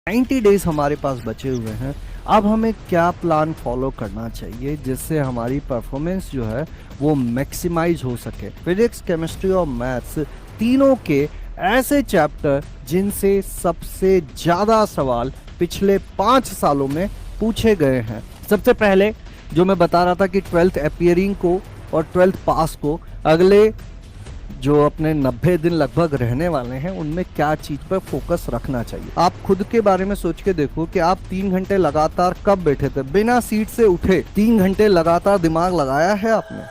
90 days हमारे पास बचे हुए हैं। अब हमें क्या प्लान फॉलो करना चाहिए जिससे हमारी परफॉर्मेंस जो है वो मैक्सिमाइज हो सके। फिजिक्स, केमिस्ट्री और मैथ्स तीनों के ऐसे चैप्टर जिनसे सबसे ज़्यादा सवाल पिछले 5 सालों में पूछे गए हैं। सबसे पहले जो मैं बता रहा था कि 12th अपियरिंग को और 12th पास को अगले जो अपने 90 दिन लगभग रहने वाले हैं उनमें क्या चीज पर फोकस रखना चाहिए। आप खुद के बारे में सोच के देखो कि आप 3 घंटे लगातार कब बैठे थे, बिना सीट से उठे 3 घंटे लगातार दिमाग लगाया है आपने।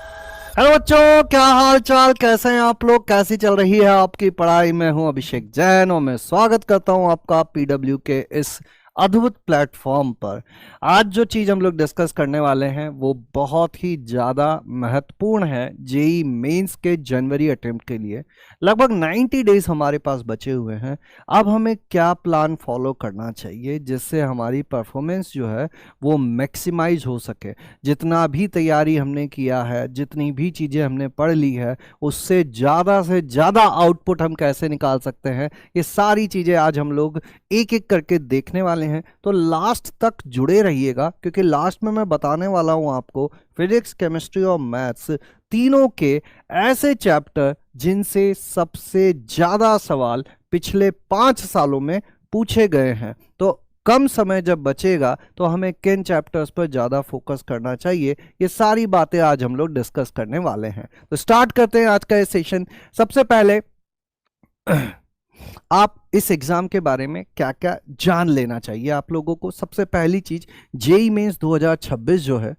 हेलो बच्चों, क्या हाल चाल, कैसे हैं आप लोग, कैसी चल रही है आपकी पढ़ाई। मैं हूं अभिषेक जैन और मैं स्वागत करता हूं आपका पीडब्ल्यू के इस अद्भुत प्लेटफॉर्म पर। आज जो चीज हम लोग डिस्कस करने वाले हैं वो बहुत ही ज्यादा महत्वपूर्ण है जेई मेंस के जनवरी अटेम्प्ट के लिए। लगभग 90 डेज हमारे पास बचे हुए हैं। अब हमें क्या प्लान फॉलो करना चाहिए जिससे हमारी परफॉर्मेंस जो है वो मैक्सिमाइज हो सके। जितना भी तैयारी हमने किया है, जितनी भी चीजें हमने पढ़ ली है, उससे से ज्यादा आउटपुट हम कैसे निकाल सकते हैं, ये सारी चीजें आज हम लोग एक एक करके देखने वाले हैं। तो लास्ट तक जुड़े रहिएगा क्योंकि लास्ट में मैं बताने वाला हूं आपको फिजिक्स, केमिस्ट्री और मैथ्स तीनों के ऐसे चैप्टर जिनसे सबसे ज्यादा सवाल पिछले 5 सालों में पूछे गए हैं। तो कम समय जब बचेगा तो हमें किन चैप्टर्स पर ज्यादा फोकस करना चाहिए, ये सारी बातें आज हम लोग डिस्कस करने वाले हैं। तो स्टार्ट करते हैं आज का ये सेशन। सबसे पहले आप इस एग्जाम के बारे में क्या क्या जान लेना चाहिए आप लोगों को। सबसे पहली चीज, जेई मेंस 2026 जो है,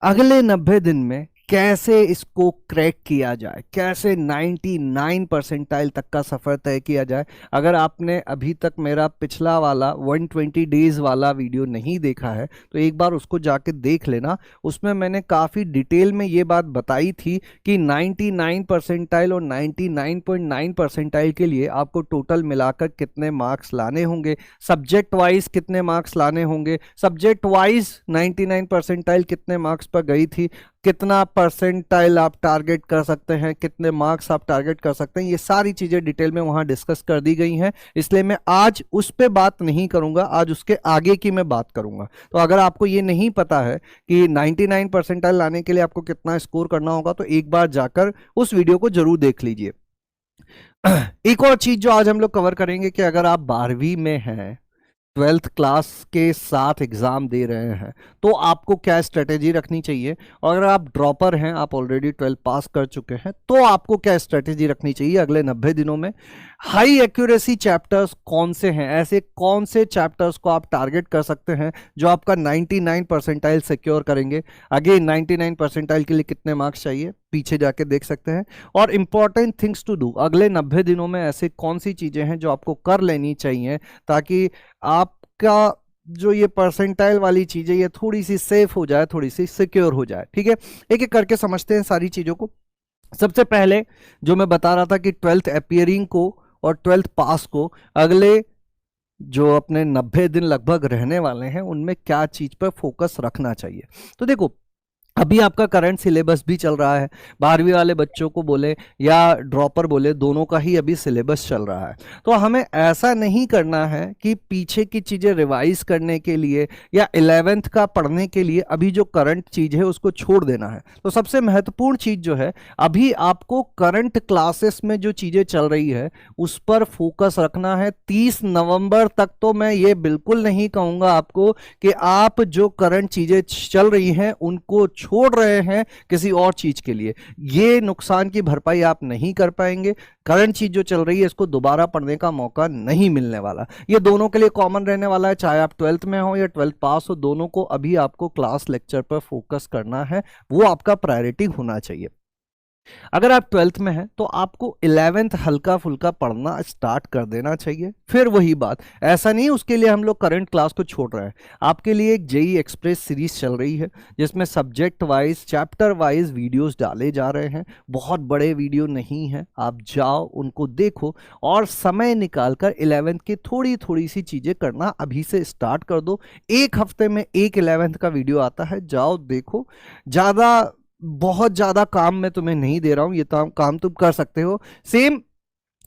अगले 90 दिन में कैसे इसको क्रैक किया जाए, कैसे 99 परसेंटाइल तक का सफर तय किया जाए। अगर आपने अभी तक मेरा पिछला वाला 120 डेज वाला वीडियो नहीं देखा है तो एक बार उसको जाके देख लेना। उसमें मैंने काफ़ी डिटेल में ये बात बताई थी कि 99 परसेंटाइल और 99.9 परसेंटाइल के लिए आपको टोटल मिलाकर कितने मार्क्स लाने होंगे, सब्जेक्ट वाइज कितने मार्क्स लाने होंगे, सब्जेक्ट वाइज 99 परसेंटाइल कितने मार्क्स पर गई थी, कितना परसेंटाइल आप टारगेट कर सकते हैं, कितने मार्क्स आप टारगेट कर सकते हैं, ये सारी चीजें डिटेल में वहां डिस्कस कर दी गई हैं। इसलिए मैं आज उस पे बात नहीं करूंगा, आज उसके आगे की मैं बात करूंगा। तो अगर आपको ये नहीं पता है कि 99 परसेंटाइल लाने के लिए आपको कितना स्कोर करना होगा तो एक बार जाकर उस वीडियो को जरूर देख लीजिए। एक और चीज जो आज हम लोग कवर करेंगे कि अगर आप 12वीं में हैं, 12th क्लास के साथ एग्जाम दे रहे हैं, तो आपको क्या स्ट्रेटेजी रखनी चाहिए। और अगर आप ड्रॉपर हैं, आप ऑलरेडी 12th पास कर चुके हैं, तो आपको क्या स्ट्रेटेजी रखनी चाहिए अगले 90 दिनों में। हाई एक्यूरेसी चैप्टर्स कौन से हैं, ऐसे कौन से चैप्टर्स को आप टारगेट कर सकते हैं जो आपका 99 परसेंटाइल सिक्योर करेंगे। अगेन 99 परसेंटाइल के लिए कितने मार्क्स चाहिए, पीछे जाके देख सकते हैं। और इंपॉर्टेंट थिंग्स टू डू, अगले 90 दिनों में ऐसे कौन सी चीजें हैं जो आपको कर लेनी चाहिए ताकि आपका जो ये परसेंटाइल वाली चीजें ये थोड़ी सी सेफ हो जाए, थोड़ी सी सिक्योर हो जाए। ठीक है, एक एक करके समझते हैं सारी चीजों को। सबसे पहले जो मैं बता रहा था कि 12th अपियरिंग को और 12th पास को अगले जो अपने 90 दिन लगभग रहने वाले हैं उनमें क्या चीज पर फोकस रखना चाहिए। तो देखो, अभी आपका करंट सिलेबस भी चल रहा है। 12वीं वाले बच्चों को बोले या ड्रॉपर बोले, दोनों का ही अभी सिलेबस चल रहा है। तो हमें ऐसा नहीं करना है कि पीछे की चीज़ें रिवाइज करने के लिए या 11th का पढ़ने के लिए अभी जो करंट चीज़ है उसको छोड़ देना है। तो सबसे महत्वपूर्ण चीज़ जो है, अभी आपको करंट क्लासेस में जो चीज़ें चल रही है उस पर फोकस रखना है। 30 नवंबर तक तो मैं ये बिल्कुल नहीं कहूँगा आपको कि आप जो करंट चीज़ें चल रही हैं उनको छोड़ रहे हैं किसी और चीज के लिए। ये नुकसान की भरपाई आप नहीं कर पाएंगे। करंट चीज जो चल रही है इसको दोबारा पढ़ने का मौका नहीं मिलने वाला। ये दोनों के लिए कॉमन रहने वाला है, चाहे आप 12th में हो या 12th पास हो, दोनों को अभी आपको क्लास लेक्चर पर फोकस करना है, वो आपका प्रायोरिटी होना चाहिए। अगर आप 12th में हैं तो आपको 11th हल्का फुल्का पढ़ना स्टार्ट कर देना चाहिए। फिर वही बात, ऐसा नहीं उसके लिए हम लोग करंट क्लास को छोड़ रहे हैं। आपके लिए एक जेई एक्सप्रेस सीरीज चल रही है जिसमें subject wise, chapter wise videos डाले जा रहे हैं। बहुत बड़े वीडियो नहीं है, आप जाओ उनको देखो और समय निकालकर 11th की थोड़ी थोड़ी सी चीजें करना अभी से स्टार्ट कर दो। एक हफ्ते में एक 11th का वीडियो आता है, जाओ देखो। ज्यादा बहुत ज्यादा काम मैं तुम्हें नहीं दे रहा हूं, ये काम तुम कर सकते हो। सेम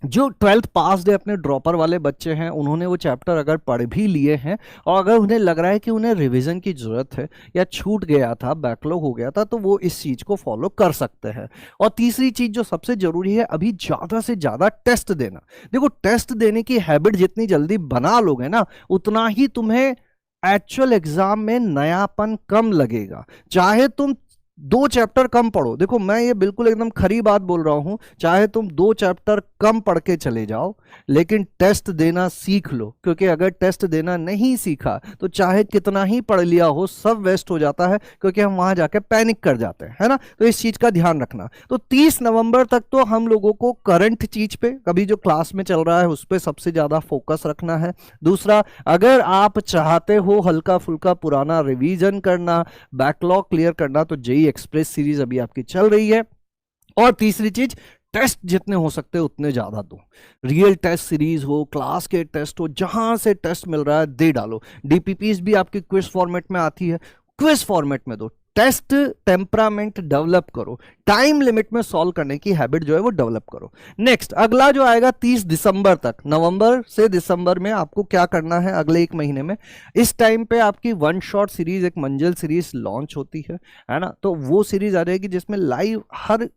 जो 12th पास है अपने ड्रॉपर वाले बच्चे हैं, उन्होंने वो चैप्टर अगर पढ़ भी लिए हैं और अगर उन्हें लग रहा है कि उन्हें रिवीजन की जरूरत है या छूट गया था, बैकलॉग हो गया था, तो वो इस चीज को फॉलो कर सकते हैं। और तीसरी चीज जो सबसे जरूरी है, अभी ज्यादा से ज्यादा टेस्ट देना। देखो, टेस्ट देने की हैबिट जितनी जल्दी बना लोगे ना, उतना ही तुम्हें एक्चुअल एग्जाम में नयापन कम लगेगा। चाहे तुम 2 चैप्टर कम पढ़ो, देखो मैं ये बिल्कुल एकदम खरी बात बोल रहा हूं, चाहे तुम 2 चैप्टर कम पढ़ के चले जाओ, लेकिन टेस्ट देना सीख लो। क्योंकि अगर टेस्ट देना नहीं सीखा तो चाहे कितना ही पढ़ लिया हो, सब वेस्ट हो जाता है, क्योंकि हम वहां जाके पैनिक कर जाते हैं, है ना। तो इस चीज का ध्यान रखना। तो 30 नवंबर तक तो हम लोगों को करंट चीज पे, अभी जो क्लास में चल रहा है उस पर सबसे ज्यादा फोकस रखना है। दूसरा, अगर आप चाहते हो हल्का फुल्का पुराना रिवीजन करना, बैकलॉग क्लियर करना, तो जेई एक्सप्रेस सीरीज अभी आपकी चल रही है। और तीसरी चीज, टेस्ट जितने हो सकते हैं उतने ज्यादा दो। रियल टेस्ट सीरीज हो, क्लास के टेस्ट हो, जहां से टेस्ट मिल रहा है दे डालो। डीपीपीस भी आपकी क्विज फॉर्मेट में आती है, क्विज फॉर्मेट में दो। टेस्ट टेम्परामेंट डेवलप करो, टाइम लिमिट में सॉल्व करने की हैबिट जो है वो डेवलप करो। नेक्स्ट अगला जो आएगा 30 दिसंबर तक, नवंबर से दिसंबर में आपको क्या करना है, अगले 1 महीने में इस टाइम पे आपकी वन शॉट सीरीज, एक मंजिल सीरीज लॉन्च होती है ना। तो वो सीरीज आ जाएगी जिसमें लाइव हर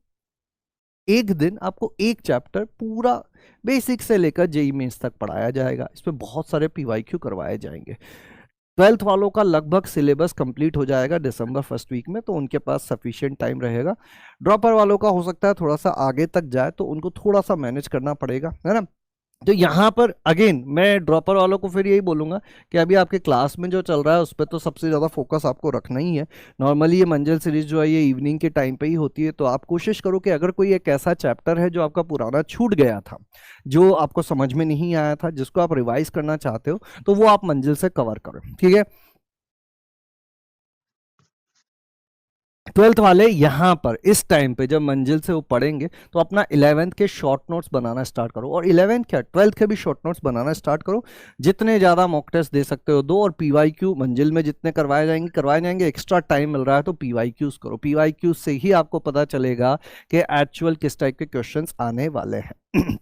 एक दिन आपको एक चैप्टर पूरा बेसिक से लेकर जेई मेंस तक पढ़ाया जाएगा। इसमें बहुत सारे पीवाईक्यू करवाए जाएंगे। 12th वालों का लगभग सिलेबस कंप्लीट हो जाएगा दिसंबर फर्स्ट वीक में, तो उनके पास सफिशिएंट टाइम रहेगा। ड्रॉपर वालों का हो सकता है थोड़ा सा आगे तक जाए, तो उनको थोड़ा सा मैनेज करना पड़ेगा, है ना। तो यहाँ पर अगेन मैं ड्रॉपर वालों को फिर यही बोलूंगा कि अभी आपके क्लास में जो चल रहा है उस पर तो सबसे ज़्यादा फोकस आपको रखना ही है। नॉर्मली ये मंजिल सीरीज जो है ये इवनिंग के टाइम पे ही होती है, तो आप कोशिश करो कि अगर कोई एक ऐसा चैप्टर है जो आपका पुराना छूट गया था, जो आपको समझ में नहीं आया था, जिसको आप रिवाइज करना चाहते हो, तो वो आप मंजिल से कवर करो, ठीक है। 12th वाले यहाँ पर इस टाइम पे जब मंजिल से वो पढ़ेंगे, तो अपना 11th के शॉर्ट नोट्स बनाना स्टार्ट करो। और 11th क्या, 12th के भी शॉर्ट नोट्स बनाना स्टार्ट करो। जितने ज़्यादा मॉक टेस्ट दे सकते हो दो, और पीवाईक्यू मंजिल में जितने करवाए जाएंगे। एक्स्ट्रा टाइम मिल रहा है तो पीवाईक्यूज करो। पीवाईक्यूज से ही आपको पता चलेगा कि एक्चुअल किस टाइप के क्वेश्चंस आने वाले हैं।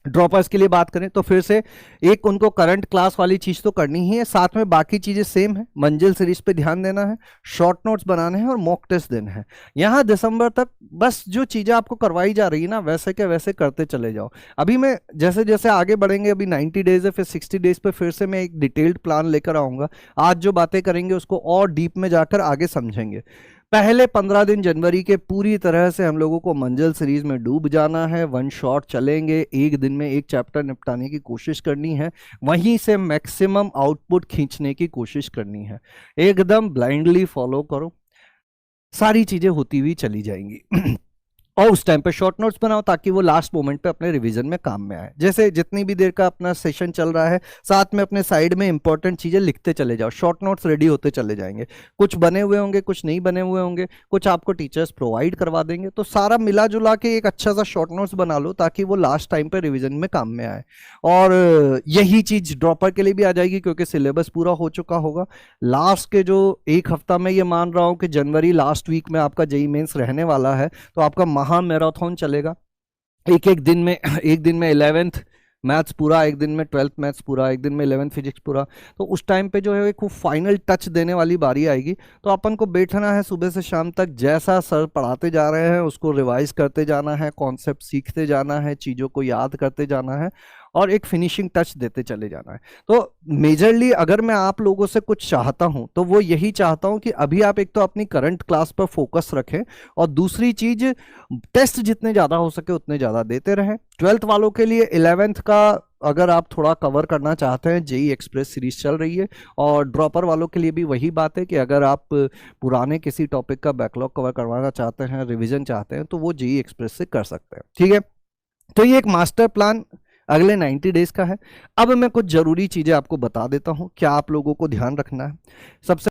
ड्रॉपर्स के लिए बात करें तो फिर से एक उनको करंट क्लास वाली चीज तो करनी ही है, साथ में बाकी चीजें सेम है। मंजिल सीरीज पे ध्यान देना है, शॉर्ट नोट्स बनाने हैं और मॉक टेस्ट देने हैं। यहाँ दिसंबर तक बस जो चीजें आपको करवाई जा रही है ना, वैसे के वैसे करते चले जाओ। अभी मैं जैसे जैसे आगे बढ़ेंगे, अभी 90 डेज है, फिर 60 डेज पे फिर से मैं एक डिटेल्ड प्लान लेकर आऊंगा। आज जो बातें करेंगे उसको और डीप में जाकर आगे समझेंगे। पहले 15 दिन जनवरी के पूरी तरह से हम लोगों को मंजिल सीरीज में डूब जाना है। वन शॉट चलेंगे, एक दिन में एक चैप्टर निपटाने की कोशिश करनी है, वहीं से मैक्सिमम आउटपुट खींचने की कोशिश करनी है। एकदम ब्लाइंडली फॉलो करो, सारी चीजें होती हुई चली जाएंगी। और उस टाइम पे शॉर्ट नोट्स बनाओ ताकि वो लास्ट मोमेंट पे अपने रिवीजन में काम में आए। जैसे जितनी भी देर का अपना सेशन चल रहा है, साथ में अपने साइड में इंपॉर्टेंट चीजें लिखते चले जाओ। शॉर्ट नोट्स रेडी होते चले जाएंगे, कुछ बने हुए होंगे, कुछ नहीं बने हुए होंगे, कुछ आपको टीचर्स प्रोवाइड करवा देंगे। तो सारा मिला जुला के एक अच्छा सा शॉर्ट नोट्स बना लो ताकि वो लास्ट टाइम पे रिविजन में काम में आए। और यही चीज ड्रॉपर के लिए भी आ जाएगी, क्योंकि सिलेबस पूरा हो चुका होगा। लास्ट के जो एक हफ्ता में, ये मान रहा हूं कि जनवरी लास्ट वीक में आपका जेई मेंस रहने वाला है, तो आपका महा मैराथन चलेगा। एक एक दिन में एक दिन में 11th मैथ्स पूरा, एक दिन में 12th मैथ्स पूरा, एक दिन में 11th फिजिक्स पूरा। तो उस टाइम पे जो है एक फाइनल टच देने वाली बारी आएगी। तो अपन को बैठना है सुबह से शाम तक, जैसा सर पढ़ाते जा रहे हैं उसको रिवाइज करते जाना है, कॉन्सेप्ट सीखते जाना है, चीज़ों को याद करते जाना है, और एक फिनिशिंग टच देते चले जाना है। तो मेजरली अगर मैं आप लोगों से कुछ चाहता हूं तो वो यही चाहता हूं कि अभी आप एक तो अपनी करंट क्लास पर फोकस रखें, और दूसरी चीज टेस्ट जितने ज्यादा हो सके उतने ज्यादा देते रहें। 12th वालों के लिए 11th का अगर आप थोड़ा कवर करना चाहते हैं, जेई एक्सप्रेस सीरीज चल रही है। और ड्रॉपर वालों के लिए भी वही बात है कि अगर आप पुराने किसी टॉपिक का बैकलॉग कवर करवाना चाहते हैं, रिवीजन चाहते हैं, तो वो जेई एक्सप्रेस से कर सकते हैं, ठीक है। तो ये एक मास्टर प्लान अगले 90 डेज का है। अब मैं कुछ जरूरी चीजें आपको बता देता हूं, क्या आप लोगों को ध्यान रखना है। सबसे